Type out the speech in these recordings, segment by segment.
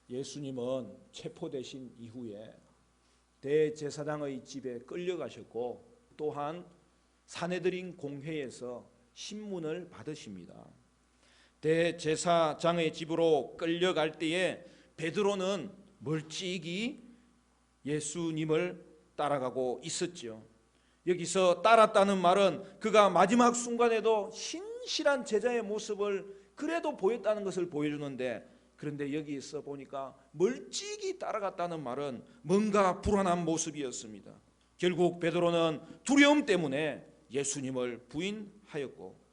예수님은 체포되신 이후에 대제사장의 집에 끌려가셨고 또한 사내들인 공회에서 신문을 받으십니다. 대제사장의 집으로 끌려갈 때에 베드로는 멀찍이 예수님을 따라가고 있었죠. 여기서 따랐다는 말은 그가 마지막 순간에도 신실한 제자의 모습을 그래도 보였다는 것을 보여주는데, 그런데 여기서 보니까 멀찍이 따라갔다는 말은 뭔가 불안한 모습이었습니다. 결국 베드로는 두려움 때문에 예수님을 부인하였고,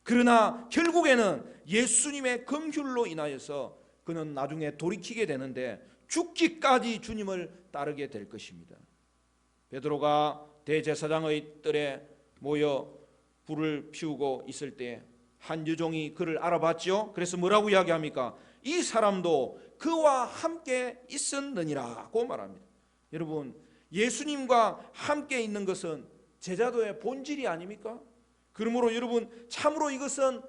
그러나 결국에는 예수님의 긍휼로 인하여서 그는 나중에 돌이키게 되는데 죽기까지 주님을 따르게 될 것입니다. 베드로가 대제사장의 뜰에 모여 불을 피우고 있을 때 한 여종이 그를 알아봤죠. 그래서 뭐라고 이야기합니까? 이 사람도 그와 함께 있었느니라고 말합니다. 여러분, 예수님과 함께 있는 것은 제자도의 본질이 아닙니까? 그러므로 여러분, 참으로 이것은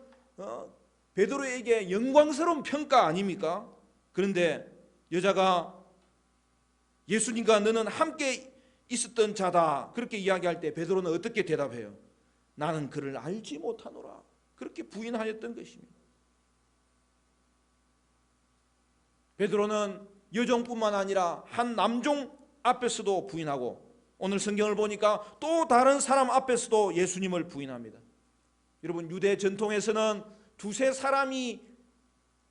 베드로에게 영광스러운 평가 아닙니까? 그런데 여자가 예수님과 너는 함께 있었던 자다 그렇게 이야기할 때 베드로는 어떻게 대답해요? 나는 그를 알지 못하노라, 그렇게 부인하였던 것입니다. 베드로는 여종뿐만 아니라 한 남종 앞에서도 부인하고, 오늘 성경을 보니까 또 다른 사람 앞에서도 예수님을 부인합니다. 여러분, 유대 전통에서는 두세 사람이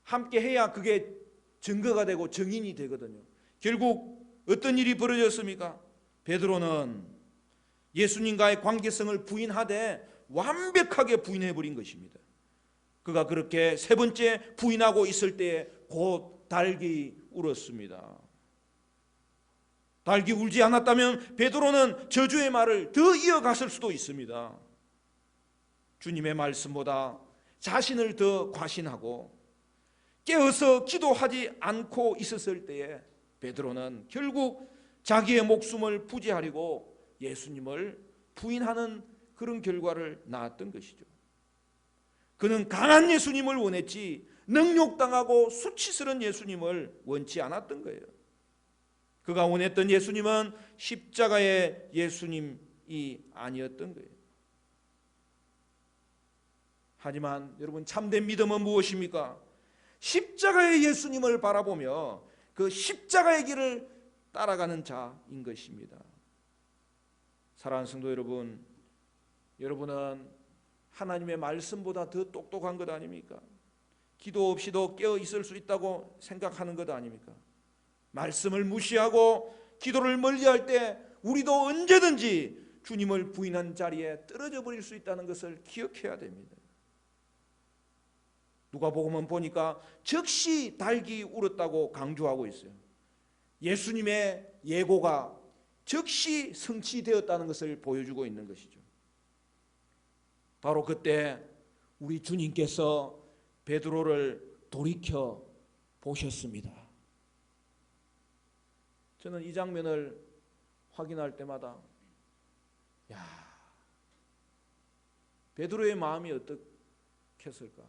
함께 해야 그게 증거가 되고 증인이 되거든요. 결국 어떤 일이 벌어졌습니까? 베드로는 예수님과의 관계성을 부인하되 완벽하게 부인해버린 것입니다. 그가 그렇게 세 번째 부인하고 있을 때에 곧 닭이 울었습니다. 닭이 울지 않았다면 베드로는 저주의 말을 더 이어갔을 수도 있습니다. 주님의 말씀보다 자신을 더 과신하고 깨어서 기도하지 않고 있었을 때에 베드로는 결국 자기의 목숨을 부지하려고 예수님을 부인하는 그런 결과를 낳았던 것이죠. 그는 강한 예수님을 원했지 능욕당하고 수치스러운 예수님을 원치 않았던 거예요. 그가 원했던 예수님은 십자가의 예수님이 아니었던 거예요. 하지만 여러분, 참된 믿음은 무엇입니까? 십자가의 예수님을 바라보며 그 십자가의 길을 따라가는 자인 것입니다. 사랑하는 성도 여러분, 여러분은 하나님의 말씀보다 더 똑똑한 것 아닙니까? 기도 없이도 깨어 있을 수 있다고 생각하는 것 아닙니까? 말씀을 무시하고 기도를 멀리할 때 우리도 언제든지 주님을 부인한 자리에 떨어져 버릴 수 있다는 것을 기억해야 됩니다. 누가복음은 보니까 즉시 닭이 울었다고 강조하고 있어요. 예수님의 예고가 즉시 성취되었다는 것을 보여주고 있는 것이죠. 바로 그때 우리 주님께서 베드로를 돌이켜 보셨습니다. 저는 이 장면을 확인할 때마다 베드로의 마음이 어떻겠을까?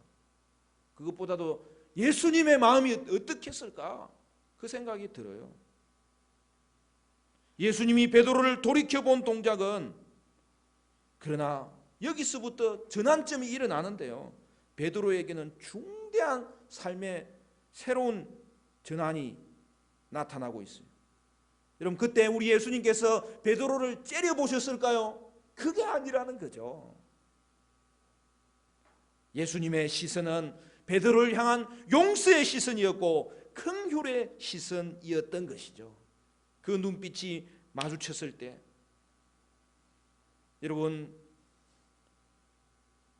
그것보다도 예수님의 마음이 어떻겠을까? 그 생각이 들어요. 예수님이 베드로를 돌이켜본 동작은, 그러나 여기서부터 전환점이 일어나는데요, 베드로에게는 중대한 삶의 새로운 전환이 나타나고 있어요. 여러분, 그때 우리 예수님께서 베드로를 째려보셨을까요? 그게 아니라는 거죠. 예수님의 시선은 베드로를 향한 용서의 시선이었고 긍휼의 시선이었던 것이죠. 그 눈빛이 마주쳤을 때, 여러분,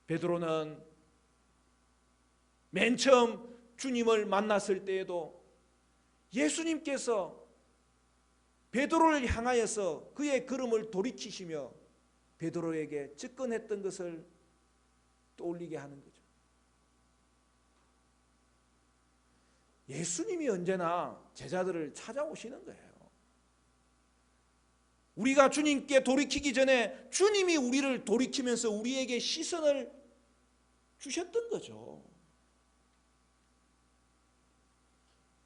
베드로는 맨 처음 주님을 만났을 때에도 예수님께서 베드로를 향하여서 그의 걸음을 돌이키시며 베드로에게 접근했던 것을 떠올리게 하는 거죠. 예수님이 언제나 제자들을 찾아오시는 거예요. 우리가 주님께 돌이키기 전에 주님이 우리를 돌이키면서 우리에게 시선을 주셨던 거죠.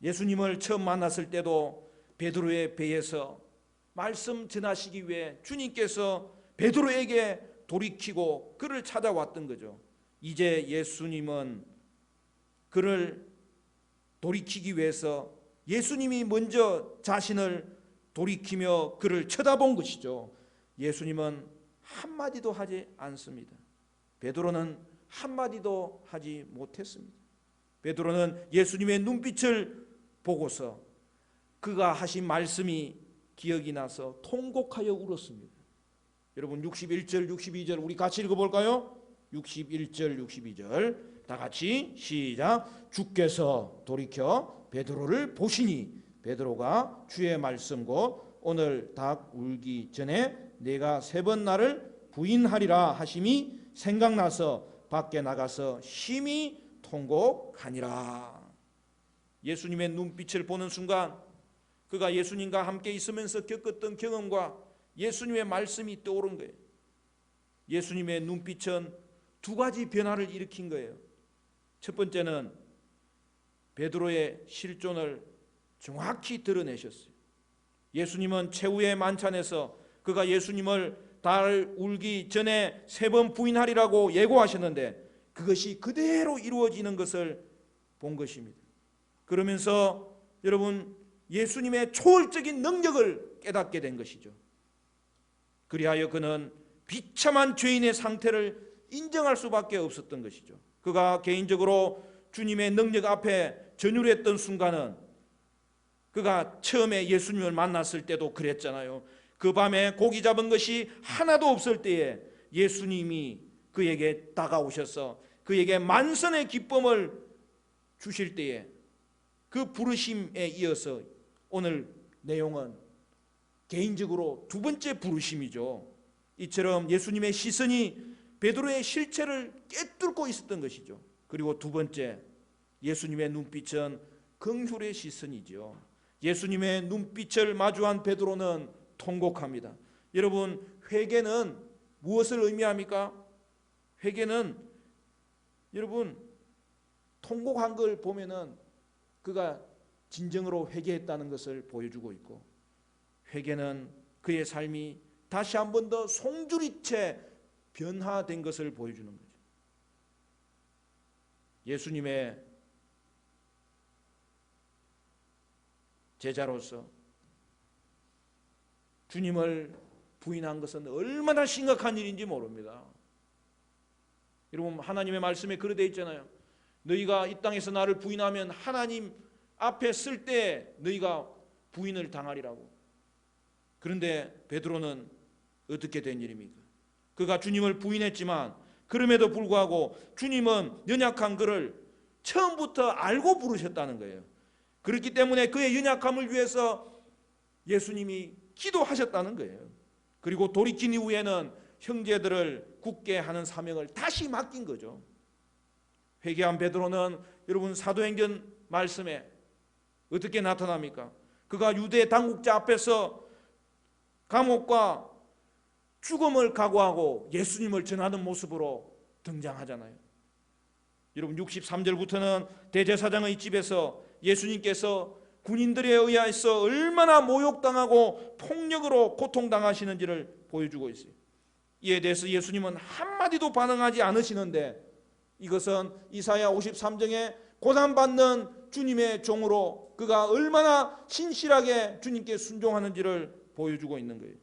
예수님을 처음 만났을 때도 베드로의 배에서 말씀 전하시기 위해 주님께서 베드로에게 돌이키고 그를 찾아왔던 거죠. 이제 예수님은 그를 돌이키기 위해서 예수님이 먼저 자신을 돌이키며 그를 쳐다본 것이죠. 예수님은 한마디도 하지 않습니다. 베드로는 한마디도 하지 못했습니다. 베드로는 예수님의 눈빛을 보고서 그가 하신 말씀이 기억이 나서 통곡하여 울었습니다. 여러분 61절 62절 우리 같이 읽어볼까요? 61절 62절 다 같이 시작. 주께서 돌이켜 베드로를 보시니 베드로가 주의 말씀 곧 오늘 닭 울기 전에 내가 3번 나를 부인하리라 하심이 생각나서 밖에 나가서 심히 통곡하니라. 예수님의 눈빛을 보는 순간 그가 예수님과 함께 있으면서 겪었던 경험과 예수님의 말씀이 떠오른 거예요. 예수님의 눈빛은 2가지 변화를 일으킨 거예요. 첫 번째는 베드로의 실존을 정확히 드러내셨어요. 예수님은 최후의 만찬에서 그가 예수님을 달 울기 전에 3번 부인하리라고 예고하셨는데 그것이 그대로 이루어지는 것을 본 것입니다. 그러면서 여러분 예수님의 초월적인 능력을 깨닫게 된 것이죠. 그리하여 그는 비참한 죄인의 상태를 인정할 수밖에 없었던 것이죠. 그가 개인적으로 주님의 능력 앞에 전율했던 순간은 그가 처음에 예수님을 만났을 때도 그랬잖아요. 그 밤에 고기 잡은 것이 하나도 없을 때에 예수님이 그에게 다가오셔서 그에게 만선의 기쁨을 주실 때에 그 부르심에 이어서 오늘 내용은 개인적으로 2번째 부르심이죠. 이처럼 예수님의 시선이 베드로의 실체를 꿰뚫고 있었던 것이죠. 그리고 2번째 예수님의 눈빛은 긍휼의 시선이죠. 예수님의 눈빛을 마주한 베드로는 통곡합니다. 여러분 회개는 무엇을 의미합니까? 회개는 여러분 통곡한 걸 보면은 그가 진정으로 회개했다는 것을 보여주고 있고 회개는 그의 삶이 다시 한 번 더 송두리째 변화된 것을 보여주는 거죠. 예수님의 제자로서 주님을 부인한 것은 얼마나 심각한 일인지 모릅니다. 여러분 하나님의 말씀에 그렇게 되어 있잖아요. 너희가 이 땅에서 나를 부인하면 하나님 앞에 쓸 때 너희가 부인을 당하리라고. 그런데 베드로는 어떻게 된 일입니까? 그가 주님을 부인했지만 그럼에도 불구하고 주님은 연약한 그를 처음부터 알고 부르셨다는 거예요. 그렇기 때문에 그의 연약함을 위해서 예수님이 기도하셨다는 거예요. 그리고 돌이킨 이후에는 형제들을 굳게 하는 사명을 다시 맡긴 거죠. 회개한 베드로는 여러분 사도행전 말씀에 어떻게 나타납니까? 그가 유대 당국자 앞에서 감옥과 죽음을 각오하고 예수님을 전하는 모습으로 등장하잖아요. 여러분 63절부터는 대제사장의 집에서 예수님께서 군인들에 의해서 얼마나 모욕당하고 폭력으로 고통당하시는지를 보여주고 있어요. 이에 대해서 예수님은 한마디도 반응하지 않으시는데 이것은 이사야 53장에 고난받는 주님의 종으로 그가 얼마나 신실하게 주님께 순종하는지를 보여주고 있는 거예요.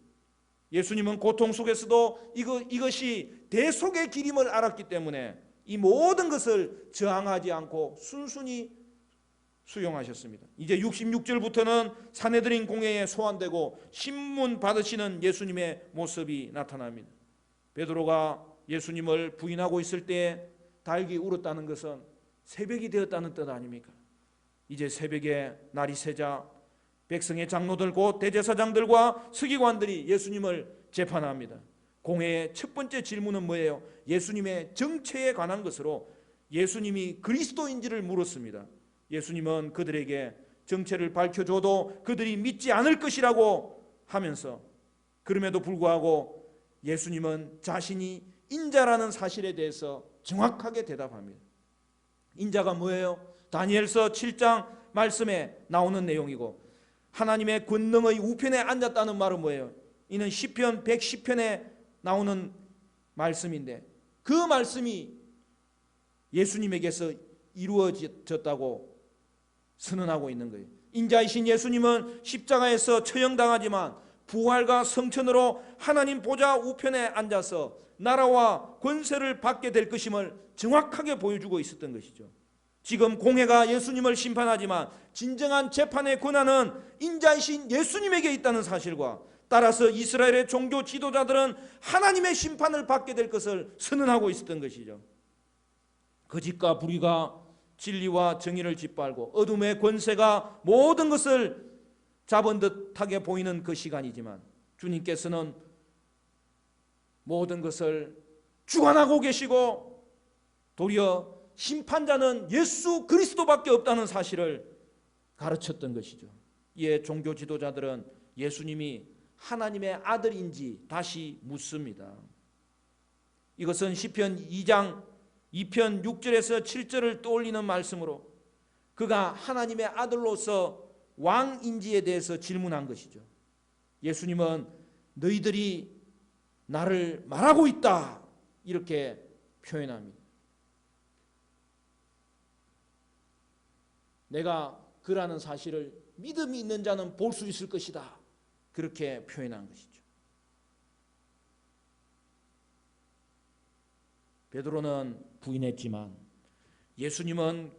예수님은 고통 속에서도 이것이 대속의 길임을 알았기 때문에 이 모든 것을 저항하지 않고 순순히 수용하셨습니다. 이제 66절부터는 산헤드린 공회에 소환되고 신문 받으시는 예수님의 모습이 나타납니다. 베드로가 예수님을 부인하고 있을 때 달기 울었다는 것은 새벽이 되었다는 뜻 아닙니까? 이제 새벽에 날이 새자 백성의 장로들 곧 대제사장들과 서기관들이 예수님을 재판합니다. 공회의 첫 번째 질문은 뭐예요? 예수님의 정체에 관한 것으로 예수님이 그리스도인지를 물었습니다. 예수님은 그들에게 정체를 밝혀줘도 그들이 믿지 않을 것이라고 하면서 그럼에도 불구하고 예수님은 자신이 인자라는 사실에 대해서 정확하게 대답합니다. 인자가 뭐예요? 다니엘서 7장 말씀에 나오는 내용이고, 하나님의 권능의 우편에 앉았다는 말은 뭐예요? 이는 시편 110편에 나오는 말씀인데, 그 말씀이 예수님에게서 이루어졌다고 선언하고 있는 거예요. 인자이신 예수님은 십자가에서 처형당하지만 부활과 성천으로 하나님 보좌 우편에 앉아서 나라와 권세를 받게 될 것임을 정확하게 보여주고 있었던 것이죠. 지금 공회가 예수님을 심판하지만 진정한 재판의 권한은 인자이신 예수님에게 있다는 사실과, 따라서 이스라엘의 종교 지도자들은 하나님의 심판을 받게 될 것을 선언하고 있었던 것이죠. 거짓과 불의가 진리와 정의를 짓밟고 어둠의 권세가 모든 것을 잡은 듯하게 보이는 그 시간이지만, 주님께서는 모든 것을 주관하고 계시고 도리어 심판자는 예수 그리스도밖에 없다는 사실을 가르쳤던 것이죠. 이에 종교 지도자들은 예수님이 하나님의 아들인지 다시 묻습니다. 이것은 시편 2장 2편 6절에서 7절을 떠올리는 말씀으로 그가 하나님의 아들로서 왕인지에 대해서 질문한 것이죠. 예수님은 너희들이 나를 말하고 있다, 이렇게 표현합니다. 내가 그라는 사실을 믿음이 있는 자는 볼 수 있을 것이다, 그렇게 표현한 것이죠. 베드로는 부인했지만 예수님은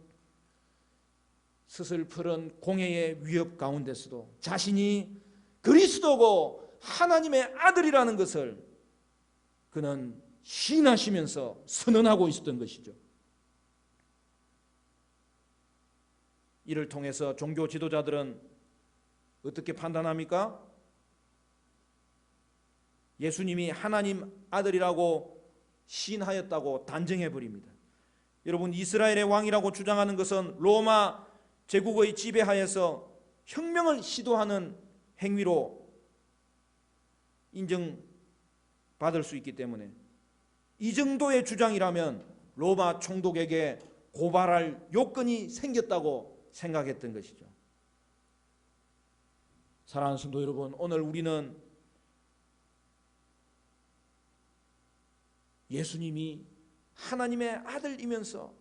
스슬프른 공회의 위협 가운데서도 자신이 그리스도고 하나님의 아들이라는 것을 그는 시인하시면서 선언하고 있었던 것이죠. 이를 통해서 종교 지도자들은 어떻게 판단합니까? 예수님이 하나님 아들이라고 시인하였다고 단정해 버립니다. 여러분, 이스라엘의 왕이라고 주장하는 것은 로마 제국의 지배하에서 혁명을 시도하는 행위로 인정받을 수 있기 때문에 이 정도의 주장이라면 로마 총독에게 고발할 요건이 생겼다고 생각했던 것이죠. 사랑하는 성도 여러분, 오늘 우리는 예수님이 하나님의 아들이면서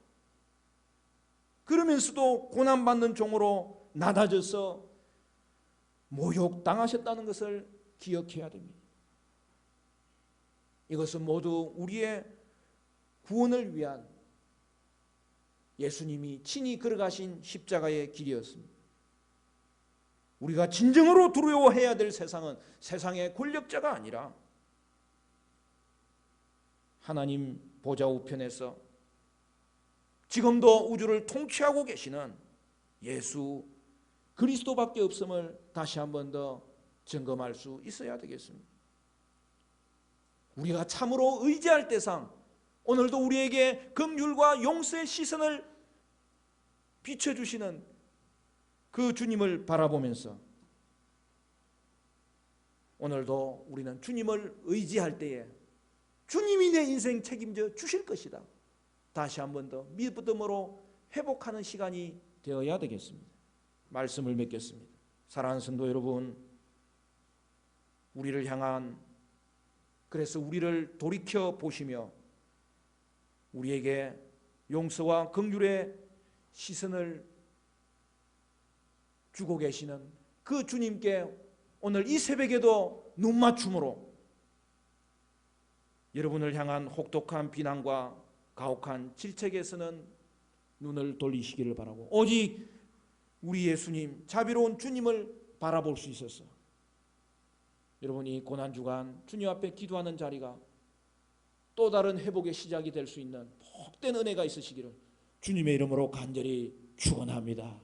그러면서도 고난받는 종으로 낮아져서 모욕당하셨다는 것을 기억해야 됩니다. 이것은 모두 우리의 구원을 위한 예수님이 친히 걸어가신 십자가의 길이었습니다. 우리가 진정으로 두려워해야 될 세상은 세상의 권력자가 아니라 하나님 보좌 우편에서 지금도 우주를 통치하고 계시는 예수 그리스도밖에 없음을 다시 한 번 더 점검할 수 있어야 되겠습니다. 우리가 참으로 의지할 대상, 오늘도 우리에게 긍휼과 용서의 시선을 비춰주시는 그 주님을 바라보면서 오늘도 우리는 주님을 의지할 때에 주님이 내 인생 책임져 주실 것이다, 다시 한 번 더 믿음으로 회복하는 시간이 되어야 되겠습니다. 말씀을 맺겠습니다. 사랑하는 성도 여러분, 우리를 향한, 그래서 우리를 돌이켜 보시며 우리에게 용서와 긍휼의 시선을 주고 계시는 그 주님께 오늘 이 새벽에도 눈맞춤으로 여러분을 향한 혹독한 비난과 가혹한 질책에서는 눈을 돌리시기를 바라고, 오직 우리 예수님, 자비로운 주님을 바라볼 수 있어서 여러분이 고난주간 주님 앞에 기도하는 자리가 또 다른 회복의 시작이 될 수 있는 복된 은혜가 있으시기를 주님의 이름으로 간절히 축원합니다.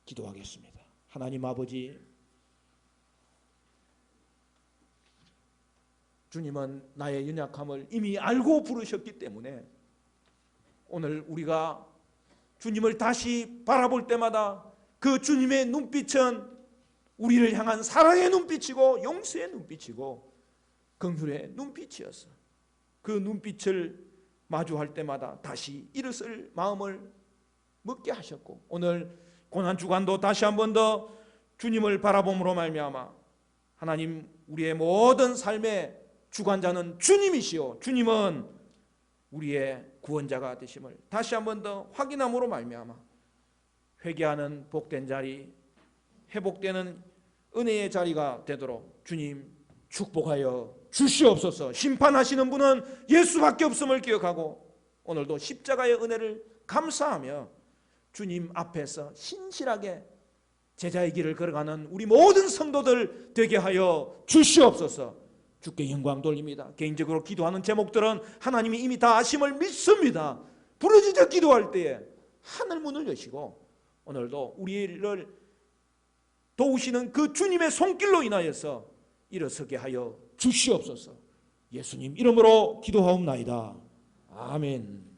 기도하겠습니다. 하나님 아버지, 주님은 나의 연약함을 이미 알고 부르셨기 때문에 오늘 우리가 주님을 다시 바라볼 때마다 그 주님의 눈빛은 우리를 향한 사랑의 눈빛이고 용서의 눈빛이고 긍휼의 눈빛이었어. 그 눈빛을 마주할 때마다 다시 일어설 마음을 먹게 하셨고, 오늘 고난 주간도 다시 한 번 더 주님을 바라봄으로 말미암아 하나님, 우리의 모든 삶의 주관자는 주님이시오, 주님은 우리의 구원자가 되심을 다시 한 번 더 확인함으로 말미암아 회개하는 복된 자리, 회복되는 은혜의 자리가 되도록 주님 축복하여 주시옵소서. 심판하시는 분은 예수밖에 없음을 기억하고 오늘도 십자가의 은혜를 감사하며 주님 앞에서 신실하게 제자의 길을 걸어가는 우리 모든 성도들 되게 하여 주시옵소서. 주께 영광 돌립니다. 개인적으로 기도하는 제목들은 하나님이 이미 다 아심을 믿습니다. 부르짖어 기도할 때에 하늘 문을 여시고 오늘도 우리를 도우시는 그 주님의 손길로 인하여서 일어서게 하여 주시옵소서. 예수님 이름으로 기도하옵나이다. 아멘.